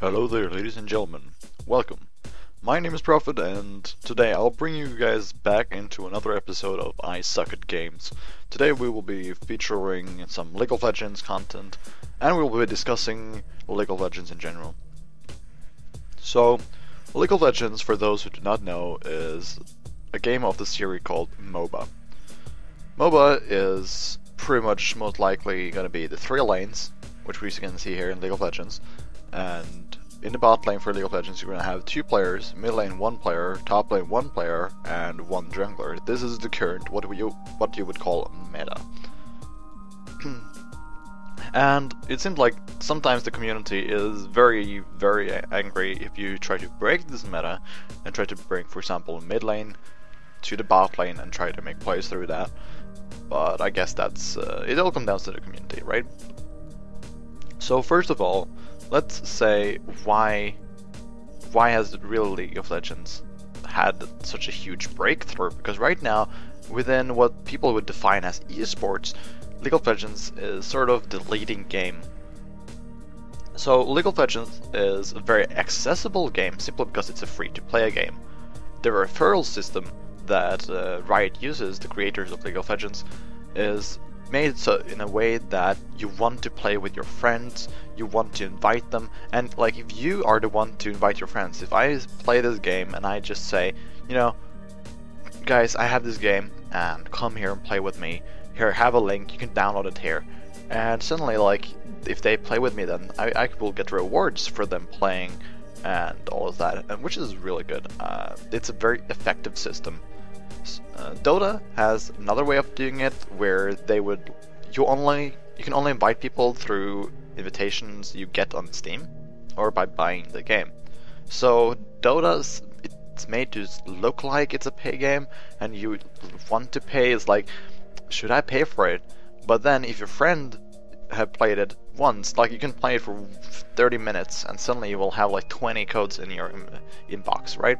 Hello there, ladies and gentlemen. Welcome. My name is Prophet, and today I'll bring you guys back into another episode of I Suck at Games. Today we will be featuring some League of Legends content, and we will be discussing League of Legends in general. So, League of Legends, for those who do not know, is a game of the series called MOBA. MOBA is pretty much most likely going to be the 3 lanes, which we can see here in League of Legends, and in the bot lane for League of Legends you're going to have 2 players, mid lane 1 player, top lane 1 player, and 1 jungler. This is the current, what you would call meta. And it seems like sometimes the community is very angry if you try to break this meta and try to bring, for example, mid lane to the bot lane and try to make plays through that. But I guess that's it all comes down to the community, right? So first of all, let's say why has real League of Legends had such a huge breakthrough? Because right now, within what people would define as esports, League of Legends is sort of the leading game. So League of Legends is a very accessible game simply because it's a free-to-play game. The referral system that Riot uses, the creators of League of Legends, is made so in a way that you want to play with your friends, you want to invite them, and like if you are the one to invite your friends, if I play this game and I just say, you know, guys, I have this game and come here and play with me, here, have a link, you can download it here, and suddenly like if they play with me, then I will get rewards for them playing and all of that, and which is really good. It's a very effective system. Dota has another way of doing it where you can only invite people through invitations you get on Steam or by buying the game. So it's made to look like it's a pay game, and you want to pay is like, should I pay for it? But then if your friend have played it once, like you can play it for 30 minutes and suddenly you will have like 20 codes in your inbox, right?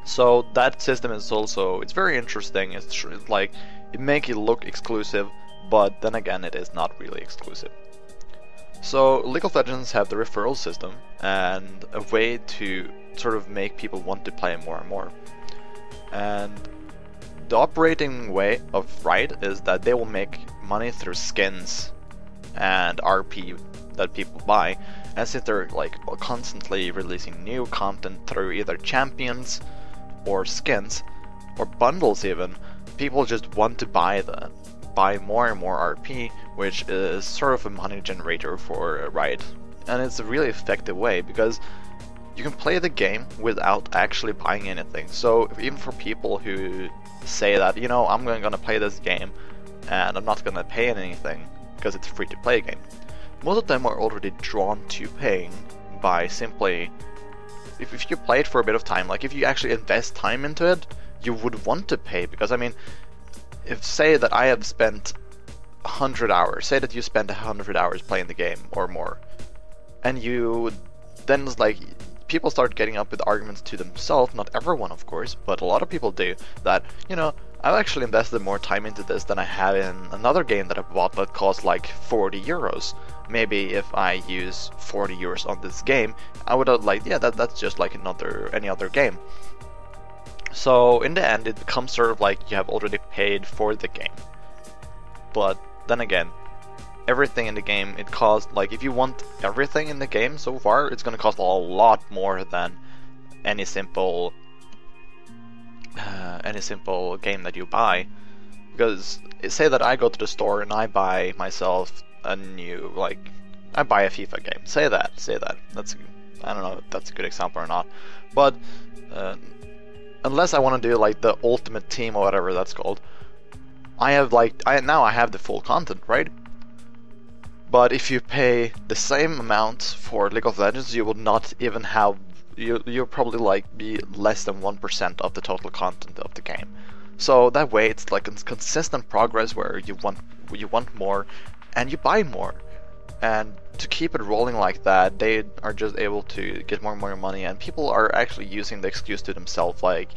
So that system is also, it's very interesting. It's like, it makes it look exclusive, but then again it is not really exclusive. So League of Legends have the referral system and a way to sort of make people want to play more and more. And the operating way of Riot is that they will make money through skins and RP that people buy, and since they're like constantly releasing new content through either champions or skins or bundles even, people just want to buy more and more RP, which is sort of a money generator for Riot. And it's a really effective way because you can play the game without actually buying anything. So even for people who say that, you know, I'm gonna play this game and I'm not gonna pay anything because it's a free to play game, most of them are already drawn to paying by simply, if you play it for a bit of time, like if you actually invest time into it, you would want to pay. Because I mean, if say that I have spent 100 hours, say that you spent 100 hours playing the game or more, and you then it's like people start getting up with arguments to themselves, not everyone of course, but a lot of people do, that, you know, I've actually invested more time into this than I have in another game that I bought that cost like 40 euros. Maybe if I use 40 euros on this game, I would have like, yeah, that's just like any other game. So in the end, it becomes sort of like you have already paid for the game. But then again, everything in the game, it costs, like if you want everything in the game so far, it's gonna cost a lot more than any simple game that you buy. Because say that I go to the store and I buy myself a new, like, I buy a FIFA game. Say that. That's, I don't know if that's a good example or not. But unless I want to do like the ultimate team or whatever that's called, I have now I have the full content, right? But if you pay the same amount for League of Legends, you will not even have, you'll probably like be less than 1% of the total content of the game. So that way it's like a consistent progress where you want more and you buy more. And to keep it rolling like that, they are just able to get more and more money, and people are actually using the excuse to themselves like,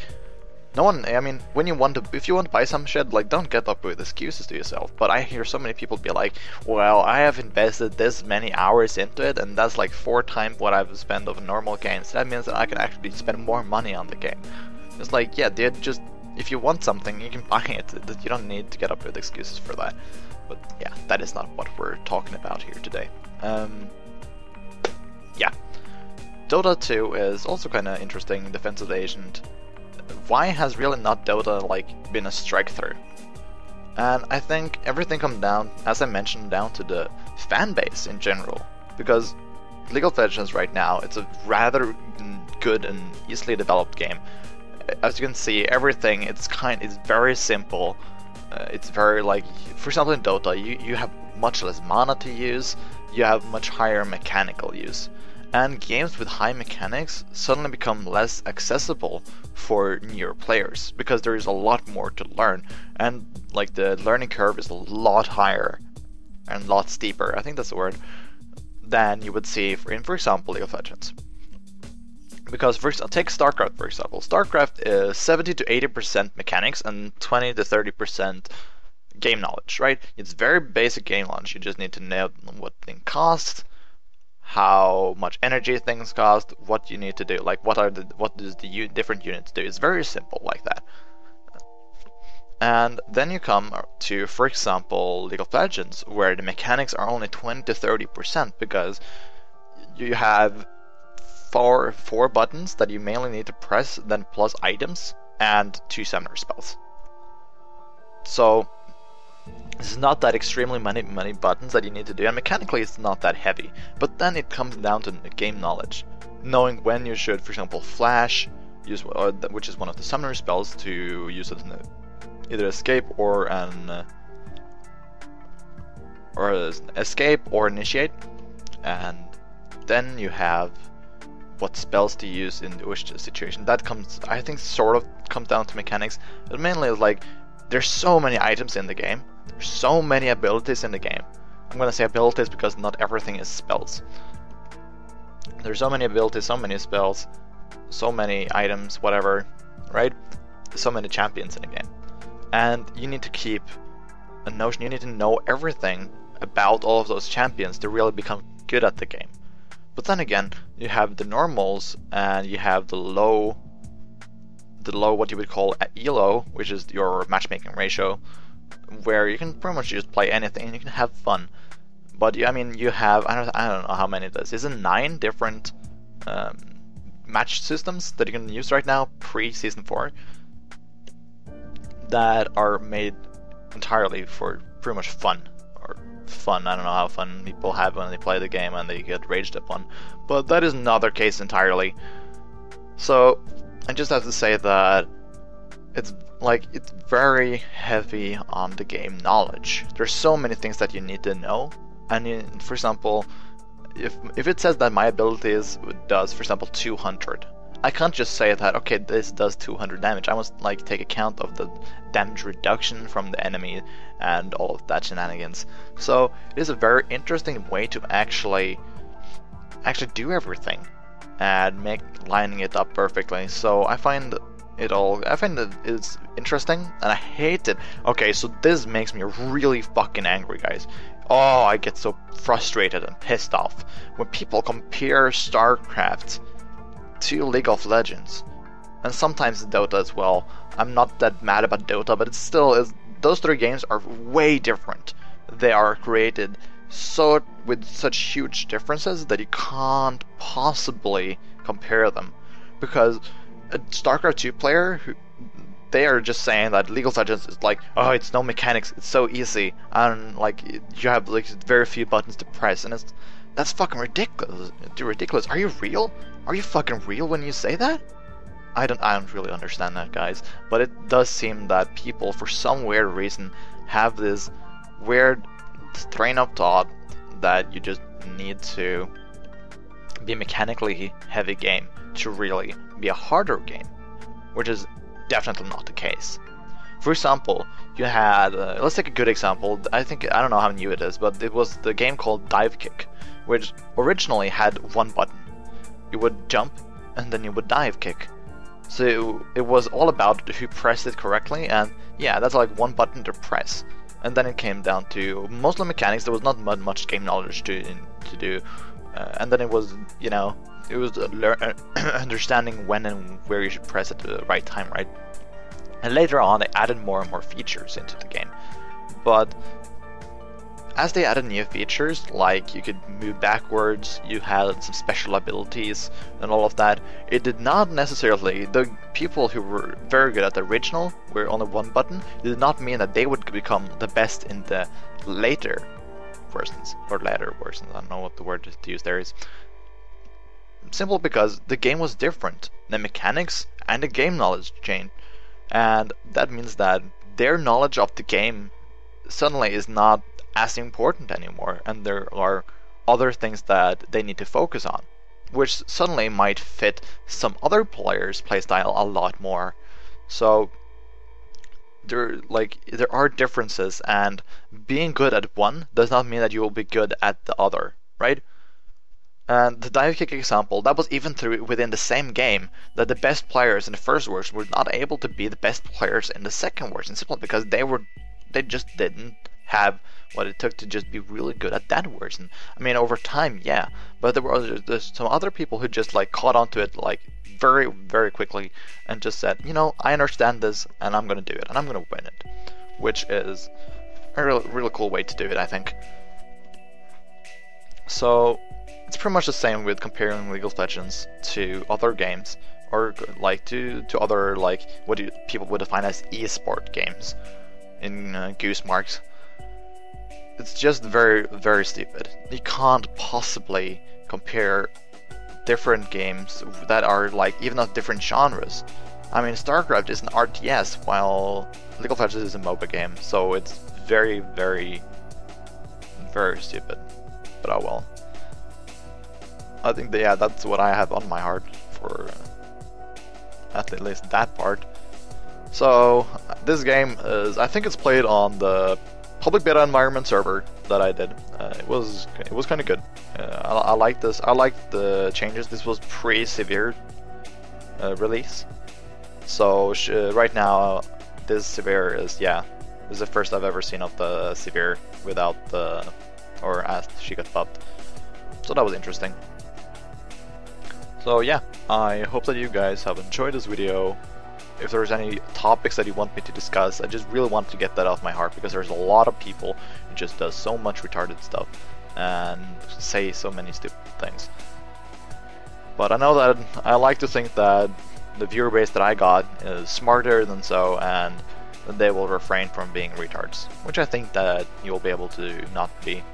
No one, I mean, when you want to, if you want to buy some shit, like, don't get up with excuses to yourself. But I hear so many people be like, well, I have invested this many hours into it, and that's like 4 times what I've spent of normal games. That means that I can actually spend more money on the game. It's like, yeah, dude, just, if you want something, you can buy it. You don't need to get up with excuses for that. But yeah, that is not what we're talking about here today. Yeah. Dota 2 is also kind of interesting, Defensive Agent. Why has really not Dota like been a strike through? And I think everything comes down, as I mentioned, down to the fan base in general. Because League of Legends right now, it's a rather good and easily developed game. As you can see, everything it's very simple. It's very like, for example, in Dota, you have much less mana to use. You have much higher mechanical use. And games with high mechanics suddenly become less accessible for newer players because there is a lot more to learn, and like the learning curve is a lot higher and a lot steeper, I think that's the word, than you would see for example, League of Legends. Because take StarCraft for example. StarCraft is 70 to 80% mechanics and 20 to 30% game knowledge, right? It's very basic game knowledge. You just need to know what thing costs, how much energy things cost, what you need to do, like what does the different units do. It's very simple like that. And then you come to, for example, League of Legends, where the mechanics are only 20 to 30% because you have four buttons that you mainly need to press, then plus items and 2 summoner spells. So it's not that extremely many buttons that you need to do, and mechanically it's not that heavy. But then it comes down to game knowledge, knowing when you should, for example, flash, which is one of the summoner spells, to use it in either escape or escape or initiate, and then you have what spells to use in which situation. That comes, I think, sort of comes down to mechanics, but mainly like there's so many items in the game. There's so many abilities in the game. I'm gonna say abilities because not everything is spells. There's so many abilities, so many spells, so many items, whatever, right? So many champions in the game. And you need to keep a notion, you need to know everything about all of those champions to really become good at the game. But then again, you have the normals and you have the low what you would call ELO, which is your matchmaking ratio, where you can pretty much just play anything and you can have fun. But I mean, you have, I don't know how many it is. Is it 9 different match systems that you can use right now pre-season 4 that are made entirely for pretty much fun. I don't know how fun people have when they play the game and they get raged upon, but that is another case entirely. So I just have to say that it's very heavy on the game knowledge. There's so many things that you need to know, and for example, if it says that my abilities does, for example, 200, I can't just say that, okay, this does 200 damage. I must like take account of the damage reduction from the enemy and all of that shenanigans. So it is a very interesting way to actually do everything and lining it up perfectly. So I find that it's interesting, and I hate it. Okay, so this makes me really fucking angry, guys. Oh, I get so frustrated and pissed off when people compare StarCraft to League of Legends, and sometimes Dota as well. I'm not that mad about Dota, but it still is. Those 3 games are way different. They are created with such huge differences that you can't possibly compare them, because a StarCraft 2 player, they are just saying that League of Legends is like, oh, it's no mechanics, it's so easy, and like you have like very few buttons to press, and that's fucking ridiculous. Ridiculous. Are you real? Are you fucking real when you say that? I don't really understand that, guys. But it does seem that people, for some weird reason, have this weird train of thought that you just need to be a mechanically heavy game to really be a harder game, which is definitely not the case. For example, you had, let's take a good example. I don't know how new it is, but it was the game called Dive Kick, which originally had 1 button. You would jump and then you would dive kick. So it was all about who pressed it correctly, and yeah, that's like one button to press. And then it came down to mostly mechanics. There was not much game knowledge to do, and then it was, you know, it was understanding when and where you should press at the right time, right? And later on, they added more and more features into the game. But as they added new features, like you could move backwards, you had some special abilities and all of that, it did not necessarily, the people who were very good at the original, were only one button, it did not mean that they would become the best in the later versions, or later versions, I don't know what the word to use there is. Simple because the game was different, the mechanics and the game knowledge changed, and that means that their knowledge of the game suddenly is not as important anymore, and there are other things that they need to focus on, which suddenly might fit some other players' playstyle a lot more. So there are differences, and being good at one does not mean that you will be good at the other, right? And the dive kick example, that was even through within the same game, that the best players in the first version were not able to be the best players in the second version, simply because they just didn't have what it took to just be really good at that version. I mean, over time, yeah, but there's some other people who just like caught onto it like very, very quickly and just said, you know, I understand this and I'm gonna do it and I'm gonna win it, which is a really cool way to do it, I think. So it's pretty much the same with comparing League of Legends to other games, or like to other, like what people would define as esport games in goose marks. It's just very, very stupid. You can't possibly compare different games that are like even of different genres. I mean, StarCraft is an RTS while League of Legends is a MOBA game, so it's very, very, very stupid. But oh well. I think that, yeah, that's what I have on my heart for at least that part. So this game is, I think it's played on the public beta environment server that I did. It was kind of good. I like this. I like the changes. This was pre-severe release. So right now, this severe is, yeah, this is the first I've ever seen of the severe without the, or as she got buffed. So that was interesting. So yeah, I hope that you guys have enjoyed this video. If there's any topics that you want me to discuss, I just really want to get that off my heart, because there's a lot of people who just does so much retarded stuff and say so many stupid things. But I know that I like to think that the viewer base that I got is smarter than so, and that they will refrain from being retards, which I think that you'll be able to not be.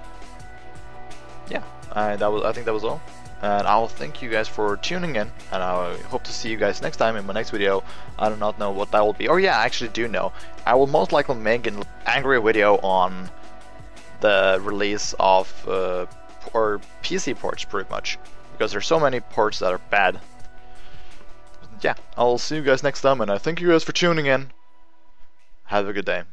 Yeah, I think that was all. And I'll thank you guys for tuning in, and I hope to see you guys next time in my next video. I do not know what that will be. Oh yeah, I actually do know. I will most likely make an angry video on the release of or PC ports, pretty much, because there's so many ports that are bad. Yeah, I'll see you guys next time, and I thank you guys for tuning in. Have a good day.